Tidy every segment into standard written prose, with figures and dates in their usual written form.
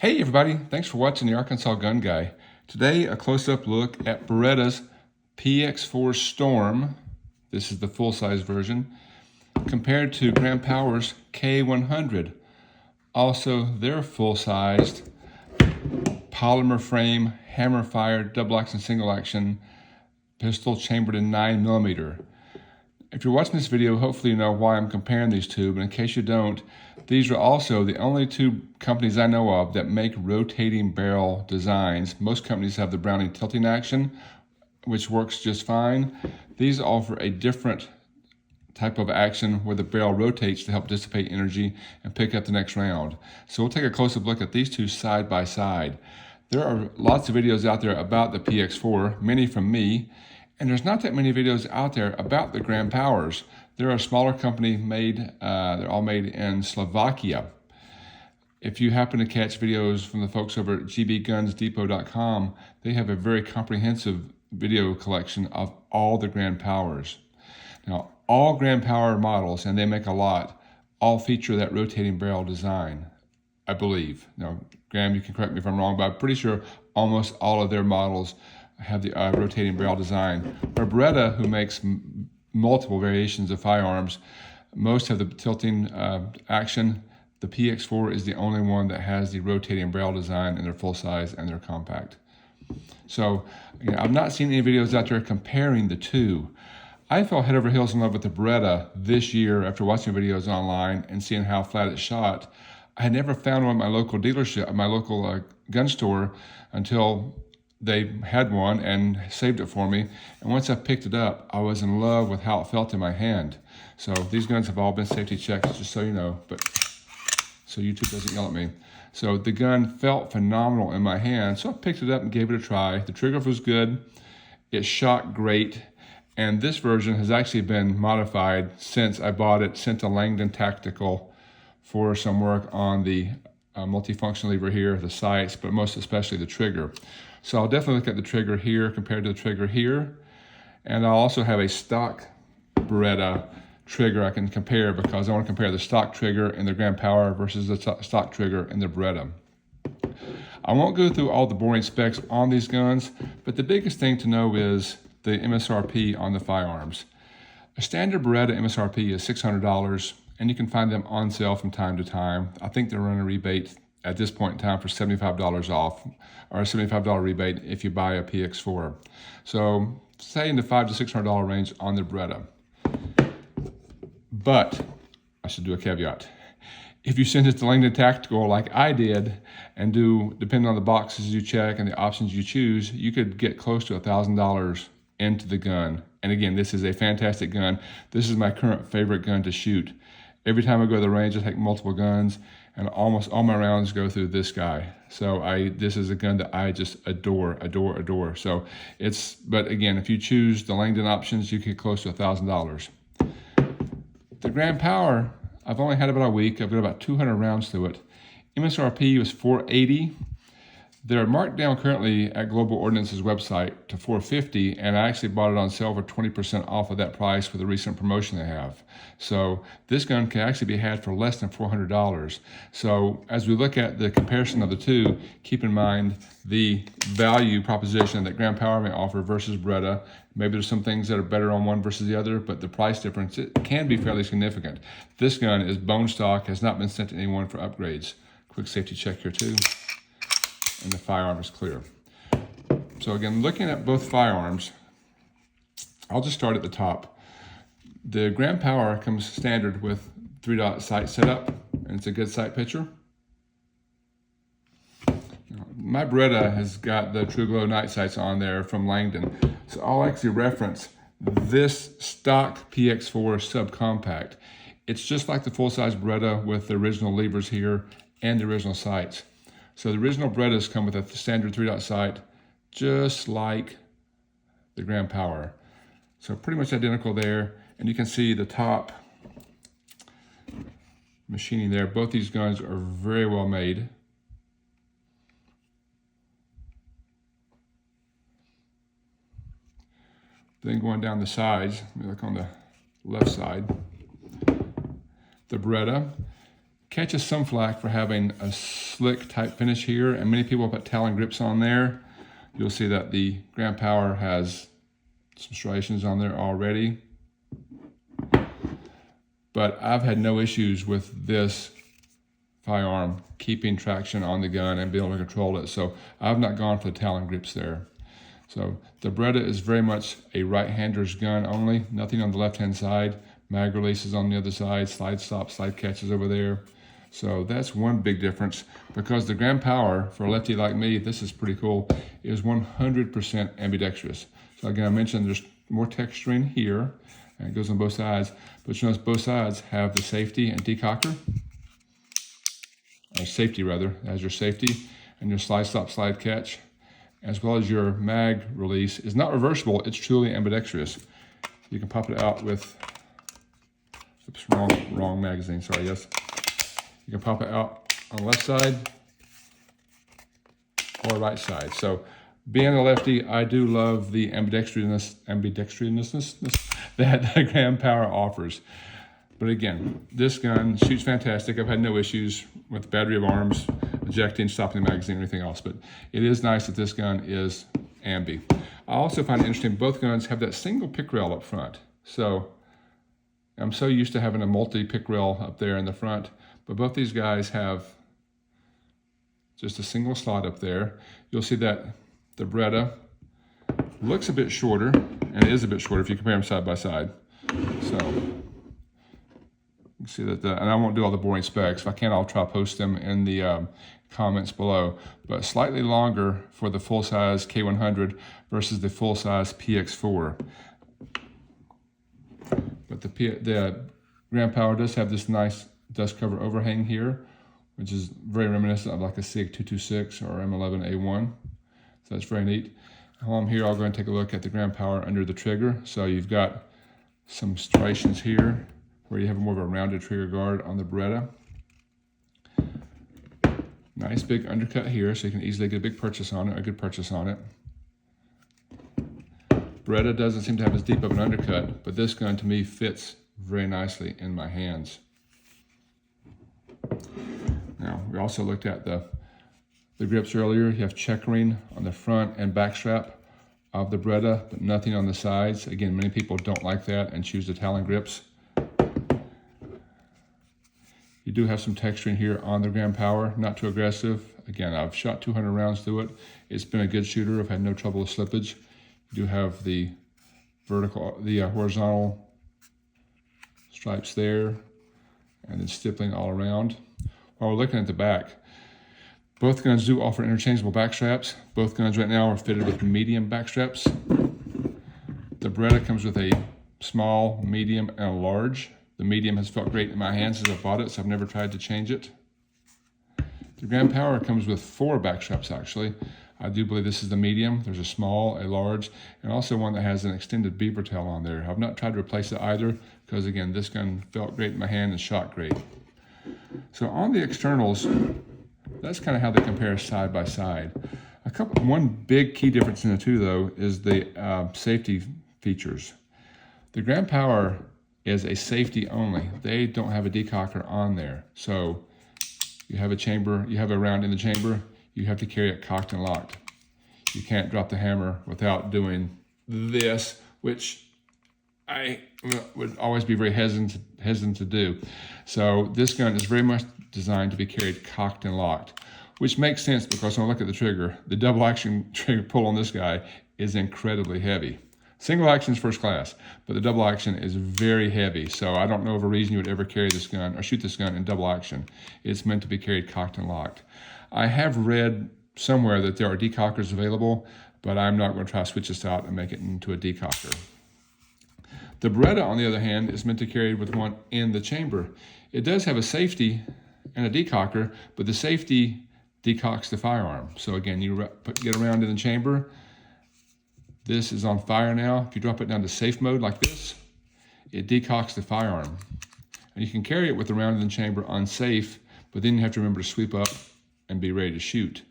Hey everybody, thanks for watching the Arkansas Gun Guy. Today a close-up look at Beretta's PX4 Storm, this is the full-size version, compared to Grand Power's K100, also their full-sized polymer frame, hammer-fired, double-action, single-action pistol chambered in 9mm. If you're watching this video, hopefully you know why I'm comparing these two, but in case you don't, these are also the only two companies I know of that make rotating barrel designs. Most companies have the Browning tilting action, which works just fine. These offer a different type of action where the barrel rotates to help dissipate energy and pick up the next round. So we'll take a close-up look at these two side by side. There are lots of videos out there about the PX4, many from me, and there's not that many videos out there about the Grand Powers. They're a smaller company made, they're all made in Slovakia. If you happen to catch videos from the folks over at gbgunsdepot.com, they have a very comprehensive video collection of all the Grand Powers. Now, all Grand Power models, and they make a lot, all feature that rotating barrel design, I believe. Now, Graham, you can correct me if I'm wrong, but I'm pretty sure almost all of their models have the rotating barrel design. Or Beretta, who makes multiple variations of firearms, most have the tilting action. The PX4 is the only one that has the rotating barrel design, and they're full size and they're compact. So I've not seen any videos out there comparing the two. I fell head over heels in love with the Beretta this year after watching videos online and seeing how flat it shot. I had never found one at my local dealership, my local gun store, until they had one and saved it for me. And once I picked it up, I was in love with how it felt in my hand. So these guns have all been safety checked, just so you know, but so YouTube doesn't yell at me. So the gun felt phenomenal in my hand, so I picked it up and gave it a try. The trigger was good, it shot great, and this version has actually been modified since I bought it, sent to Langdon Tactical for some work on the multifunction lever here, the sights, but most especially the trigger. So I'll definitely look at the trigger here compared to the trigger here. And I'll also have a stock Beretta trigger I can compare, because I want to compare the stock trigger in the Grand Power versus the stock trigger in the Beretta. I won't go through all the boring specs on these guns, but the biggest thing to know is the MSRP on the firearms. A standard Beretta MSRP is $600, and you can find them on sale from time to time. I think they're running a rebate at this point in time for $75 off, or a $75 rebate if you buy a PX4. So say in the $500 to $600 range on the Beretta. But I should do a caveat. If you send it to Langdon Tactical like I did, and depending on the boxes you check and the options you choose, you could get close to $1,000 into the gun. And again, this is a fantastic gun. This is my current favorite gun to shoot. Every time I go to the range, I take multiple guns, and almost all my rounds go through this guy. So this is a gun that I just adore. So but again, if you choose the Langdon options, you get close to $1,000. The Grand Power, I've only had about a week. I've got about 200 rounds through it. MSRP was $480. They're marked down currently at Global Ordnance's website to $450, and I actually bought it on sale for 20% off of that price with a recent promotion they have. So this gun can actually be had for less than $400. So as we look at the comparison of the two, keep in mind the value proposition that Grand Power may offer versus Beretta. Maybe there's some things that are better on one versus the other, but the price difference, it can be fairly significant. This gun is bone stock, has not been sent to anyone for upgrades. Quick safety check here too. And the firearm is clear. So again, looking at both firearms, I'll just start at the top. The Grand Power comes standard with 3-dot sight setup, and it's a good sight picture. My Beretta has got the True Glow night sights on there from Langdon, so I'll actually reference this stock PX4 subcompact. It's just like the full-size Beretta with the original levers here and the original sights. So the original Berettas come with a standard 3-dot sight, just like the Grand Power. So pretty much identical there. And you can see the top machining there. Both these guns are very well made. Then going down the sides, let me look on the left side. The Beretta Catches some flack for having a slick type finish here, and many people put Talon grips on there. You'll see that the Grand Power has some striations on there already. But I've had no issues with this firearm keeping traction on the gun and being able to control it. So I've not gone for the Talon grips there. So the Beretta is very much a right-hander's gun only, nothing on the left-hand side. Mag releases on the other side, slide stops, slide catches over there. So that's one big difference, because the Grand Power, for a lefty like me, this is pretty cool, is 100% ambidextrous. So again, I mentioned there's more texturing here, and it goes on both sides, but you notice both sides have the safety and decocker, or safety rather, as your safety, and your slide stop, slide catch, as well as your mag release is not reversible, it's truly ambidextrous. You can pop it out with, oops, wrong magazine, sorry, yes. You can pop it out on the left side or right side. So being a lefty, I do love the ambidextrousness that the Grand Power offers. But again, this gun shoots fantastic. I've had no issues with battery of arms, ejecting, stopping the magazine, or anything else. But it is nice that this gun is ambi. I also find it interesting, both guns have that single pick rail up front. So I'm so used to having a multi-pick rail up there in the front, but both these guys have just a single slot up there. You'll see that the Beretta looks a bit shorter, and it is a bit shorter if you compare them side by side. So you see that, and I won't do all the boring specs. If I can, I'll try to post them in the comments below. But slightly longer for the full-size K100 versus the full-size PX4. But the Grand Power does have this nice dust cover overhang here, which is very reminiscent of like a SIG 226 or M11A1. So that's very neat. While I'm here, I'll go and take a look at the Grand Power under the trigger. So you've got some striations here where you have more of a rounded trigger guard on the Beretta. Nice big undercut here, so you can easily get a big purchase on it, a good purchase on it. Beretta doesn't seem to have as deep of an undercut, but this gun to me fits very nicely in my hands. Now, we also looked at the grips earlier. You have checkering on the front and back strap of the Beretta, but nothing on the sides. Again, many people don't like that and choose the Talon grips. You do have some texturing here on the Grand Power, not too aggressive. Again, I've shot 200 rounds through it. It's been a good shooter. I've had no trouble with slippage. You do have the horizontal stripes there, and then stippling all around. While we're looking at the back, both guns do offer interchangeable back straps. Both guns right now are fitted with medium back straps. The Beretta comes with a small, medium, and a large. The medium has felt great in my hands since I bought it, so I've never tried to change it. The Grand Power comes with 4 back straps, actually. I do believe this is the medium. There's a small, a large, and also one that has an extended beaver tail on there. I've not tried to replace it either, because again, this gun felt great in my hand and shot great. So on the externals, that's kind of how they compare side by side. One big key difference in the two, though, is the safety features. The Grand Power is a safety only. They don't have a decocker on there. So you have a chamber, you have a round in the chamber, you have to carry it cocked and locked. You can't drop the hammer without doing this, which I would always be very hesitant to do. So this gun is very much designed to be carried cocked and locked, which makes sense because when I look at the trigger, the double action trigger pull on this guy is incredibly heavy. Single action is first class, but the double action is very heavy. So I don't know of a reason you would ever carry this gun or shoot this gun in double action. It's meant to be carried cocked and locked. I have read somewhere that there are decockers available, but I'm not going to try to switch this out and make it into a decocker. The Beretta, on the other hand, is meant to carry with one in the chamber. It does have a safety and a decocker, but the safety decocks the firearm. So again, you get around in the chamber. This is on fire now. If you drop it down to safe mode like this, it decocks the firearm. And you can carry it with the round in the chamber on safe, but then you have to remember to sweep up and be ready to shoot.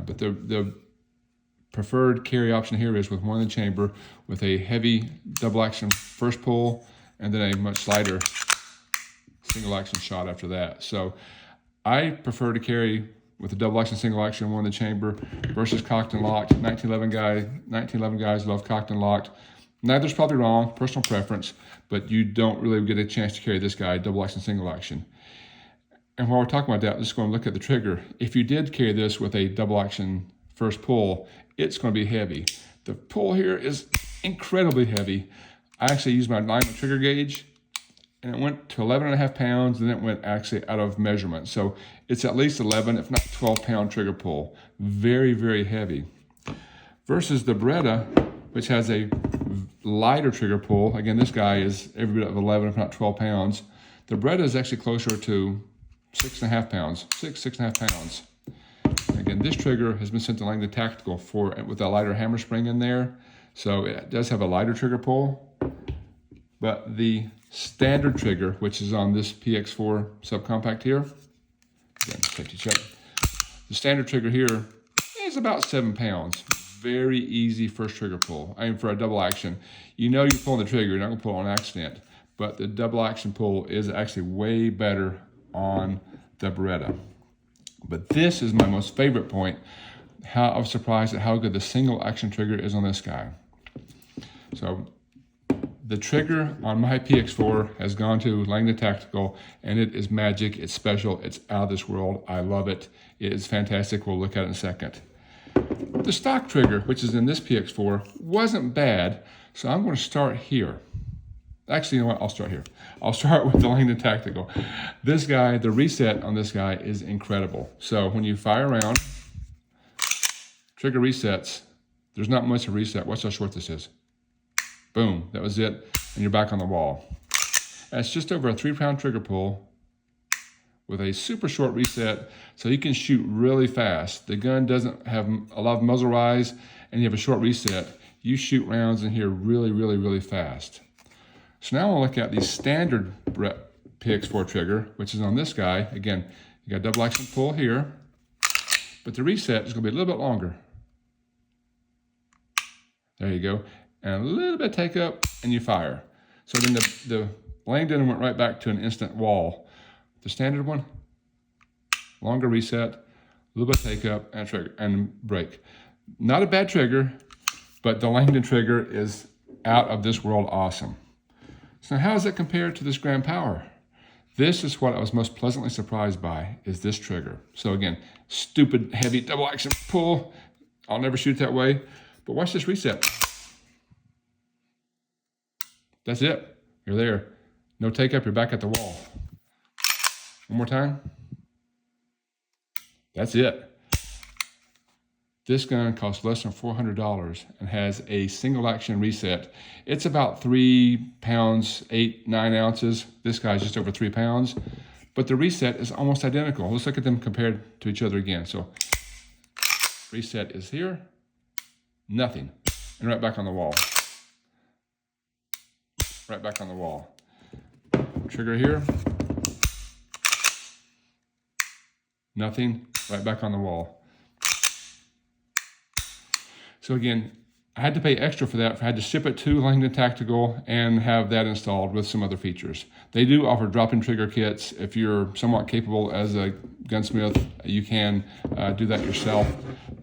But the preferred carry option here is with one in the chamber with a heavy double action first pull and then a much lighter single action shot after that. So I prefer to carry with a double action, single action, one in the chamber versus cocked and locked. 1911 guys love cocked and locked. Neither's probably wrong, personal preference, but you don't really get a chance to carry this guy, double action, single action. And while we're talking about that, let's go and look at the trigger. If you did carry this with a double action first pull, it's going to be heavy. The pull here is incredibly heavy. I actually used my trigger gauge, and it went to 11.5 pounds, and then it went actually out of measurement. So it's at least 11, if not 12-pound trigger pull. Very, very heavy. Versus the Beretta, which has a lighter trigger pull. Again, this guy is every bit of 11, if not 12 pounds. The Beretta is actually closer to 6.5 pounds, 6.5 pounds. Again, this trigger has been sent to Langdon Tactical with a lighter hammer spring in there. So it does have a lighter trigger pull, but the standard trigger, which is on this PX4 subcompact here, again, safety check. The standard trigger here is about 7 pounds. Very easy first trigger pull. I mean, for a double action, you know you're pulling the trigger, you're not gonna pull on accident, but the double action pull is actually way better on the Beretta. But this is my most favorite point, how I was surprised at how good the single action trigger is on this guy. So the trigger on my PX4 has gone to Langdon Tactical, and it is magic, it's special, it's out of this world. I love it. It is fantastic. We'll look at it in a second. The stock trigger, which is in this PX4, wasn't bad, so I'm going to start here. Actually, you know what? I'll start here. I'll start with the Langdon Tactical. This guy, the reset on this guy is incredible. So when you fire around, trigger resets, there's not much of a reset. Watch how short this is. Boom, that was it, and you're back on the wall. That's just over a 3-pound trigger pull with a super short reset, so you can shoot really fast. The gun doesn't have a lot of muzzle rise, and you have a short reset. You shoot rounds in here really, really, really fast. So now we'll look at the standard PX4 trigger, which is on this guy. Again, you got double action pull here, but the reset is going to be a little bit longer. There you go. And a little bit of take up, and you fire. So then the Langdon went right back to an instant wall. The standard one, longer reset, a little bit of take up, and trigger and break. Not a bad trigger, but the Langdon trigger is out of this world awesome. So how does it compare to this Grand Power? This is what I was most pleasantly surprised by, is this trigger. So again, stupid heavy double action pull. I'll never shoot that way, but watch this reset. That's it. You're there. No take up, you're back at the wall. One more time. That's it. This gun costs less than $400 and has a single action reset. It's about 3 pounds, 8, 9 ounces. This guy's just over 3 pounds, but the reset is almost identical. Let's look at them compared to each other again. So reset is here, nothing, and right back on the wall. Right back on the wall. Trigger here, nothing, right back on the wall. So again, I had to pay extra for that. I had to ship it to Langdon Tactical and have that installed with some other features. They do offer drop-in trigger kits. If you're somewhat capable as a gunsmith, you can do that yourself.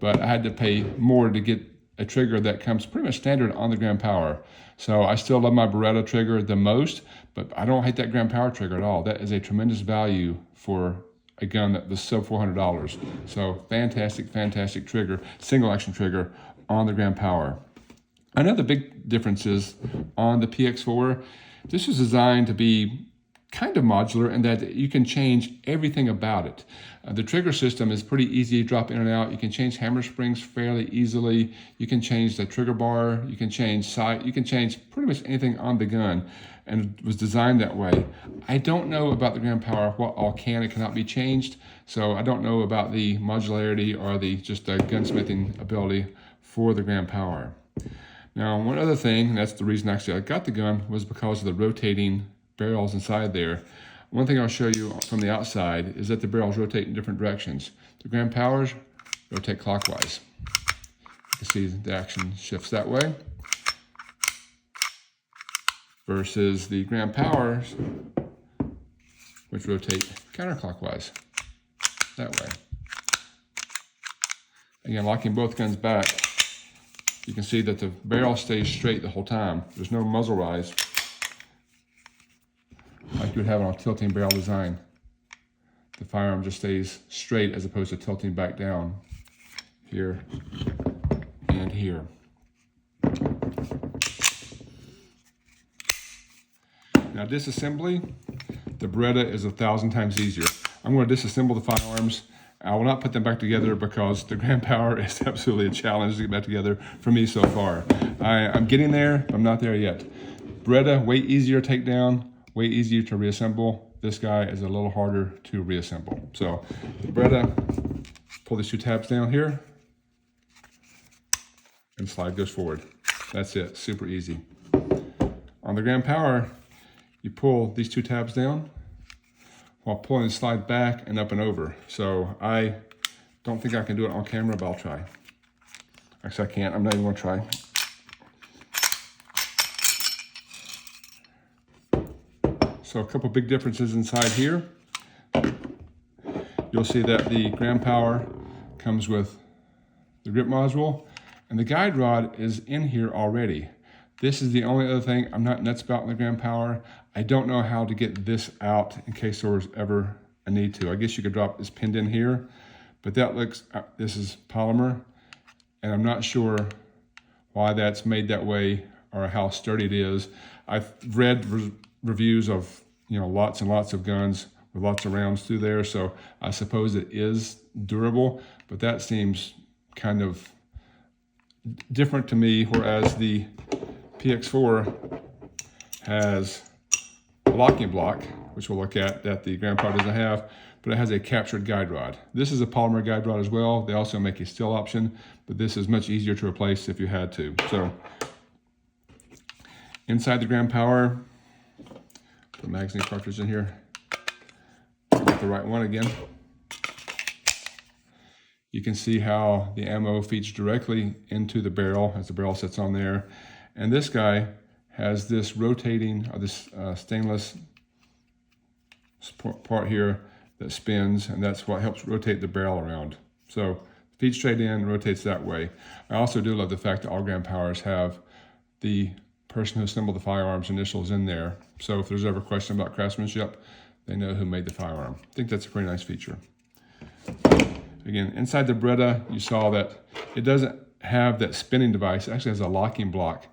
But I had to pay more to get a trigger that comes pretty much standard on the Grand Power. So I still love my Beretta trigger the most, but I don't hate that Grand Power trigger at all. That is a tremendous value for a gun that was sub $400. So fantastic, fantastic trigger, single action trigger on the Grand Power. Another big difference is on the PX4, this is designed to be kind of modular in that you can change everything about it. The trigger system is pretty easy to drop in and out. You can change hammer springs fairly easily. You can change the trigger bar. You can change sight. You can change pretty much anything on the gun, and it was designed that way. I don't know about the Grand Power, what all can and cannot be changed. So I don't know about the modularity or just the gunsmithing ability for the Grand Power. Now, one other thing, and that's the reason actually I got the gun, was because of the rotating barrels inside there. One thing I'll show you from the outside is that the barrels rotate in different directions. The Grand Powers rotate clockwise. You can see the action shifts that way. Versus the Grand Powers, which rotate counterclockwise, that way. Again, locking both guns back, you can see that the barrel stays straight the whole time. There's no muzzle rise like you would have on a tilting barrel design. The firearm just stays straight as opposed to tilting back down here and here. Now disassembly, the Beretta is 1,000 times easier. I'm going to disassemble the firearms. I will not put them back together because the gram power is absolutely a challenge to get back together for me so far. I'm getting there, but I'm not there yet. Beretta, way easier to take down, way easier to reassemble. This guy is a little harder to reassemble. So the Beretta, pull these two tabs down here, and slide goes forward. That's it, super easy. On the gram power, you pull these two tabs down while pulling the slide back and up and over. So I don't think I can do it on camera, but I'll try. Actually, I can't. I'm not even gonna try. So a couple big differences inside here. You'll see that the gram power comes with the grip module, and the guide rod is in here already. This is the only other thing I'm not nuts about in the gram power. I don't know how to get this out in case there was ever a need to. I guess you could drop this pinned in here, but that looks, this is polymer, and I'm not sure why that's made that way or how sturdy it is. I've read reviews of, you know, lots and lots of guns with lots of rounds through there, so I suppose it is durable, but that seems kind of different to me, whereas the PX4 has a locking block, which we'll look at, that the gram power doesn't have, but it has a captured guide rod. This is a polymer guide rod as well. They also make a steel option, but this is much easier to replace if you had to. So inside the gram power, put a magazine cartridge in here. Get the right one again. You can see how the ammo feeds directly into the barrel as the barrel sits on there. And this guy has this rotating, this stainless part here that spins, and that's what helps rotate the barrel around. So feeds straight in, rotates that way. I also do love the fact that all gram powers have the person who assembled the firearms initials in there. So if there's ever a question about craftsmanship, they know who made the firearm. I think that's a pretty nice feature. Again, inside the Beretta, you saw that it doesn't have that spinning device. It actually has a locking block,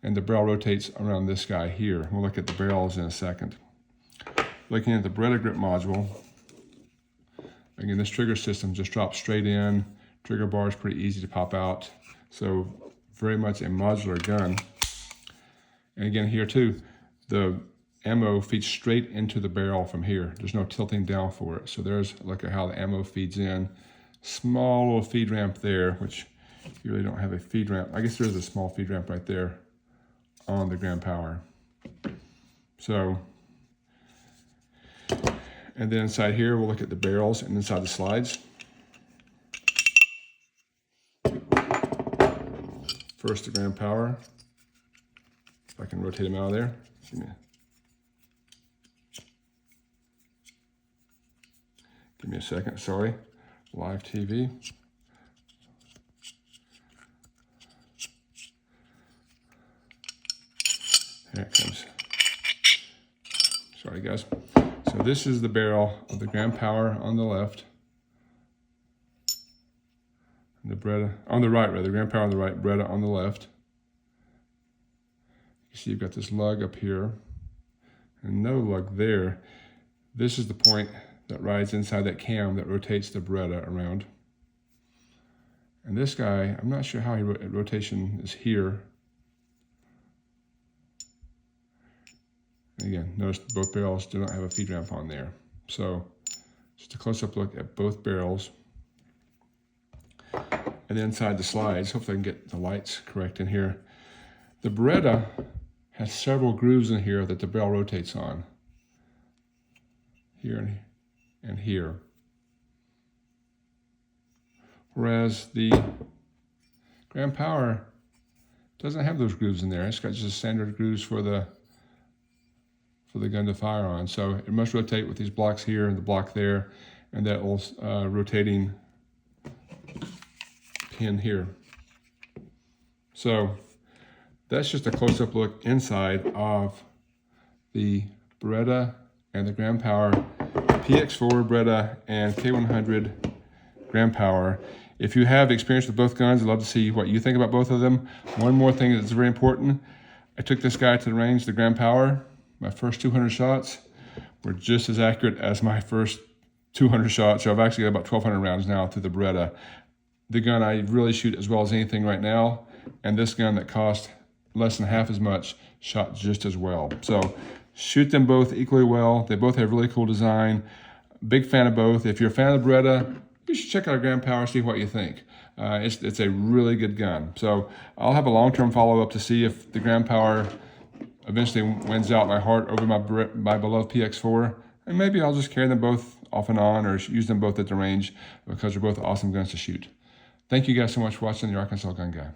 and the barrel rotates around this guy here. We'll look at the barrels in a second. Looking at the Beretta grip module, again, this trigger system just drops straight in. Trigger bar is pretty easy to pop out. So very much a modular gun. And again, here too, the ammo feeds straight into the barrel from here. There's no tilting down for it. So there's, look at how the ammo feeds in. Small little feed ramp there, which you really don't have a feed ramp. I guess there's a small feed ramp right there on the gram power. So, and then inside here, we'll look at the barrels and inside the slides. First, the gram power. If I can rotate them out of there. Give me a second, sorry. Live TV. Here it comes. Sorry, guys. So this is the barrel of the gram power on the left. And the Beretta, on the right, rather. Gram power on the right, Beretta on the left. You see you've got this lug up here and no lug there. This is the point that rides inside that cam that rotates the Beretta around. And this guy, I'm not sure how rotation is here. Again, notice both barrels do not have a feed ramp on there. So just a close-up look at both barrels. And then inside the slides, hopefully I can get the lights correct in here. The Beretta has several grooves in here that the barrel rotates on. Here and here. Whereas the gram power doesn't have those grooves in there. It's got just standard grooves for the for the gun to fire on. So it must rotate with these blocks here and the block there, and that little rotating pin here. So that's just a close-up look inside of the Beretta and the Gram Power PX4 Beretta and K100 Gram Power. If you have experience with both guns, I'd love to see what you think about both of them. One more thing that's very important. I took this guy to the range, the Gram Power. My first 200 shots were just as accurate as my first 200 shots. So I've actually got about 1,200 rounds now through the Beretta. The gun I really shoot as well as anything right now, and this gun that cost less than half as much shot just as well. So shoot them both equally well. They both have really cool design. Big fan of both. If you're a fan of the Beretta, you should check out Gram Power, see what you think. It's a really good gun. So I'll have a long-term follow-up to see if the Gram Power eventually wins out my heart over my beloved PX4. And maybe I'll just carry them both off and on, or use them both at the range, because they're both awesome guns to shoot. Thank you guys so much for watching the Arkansas Gun Guy.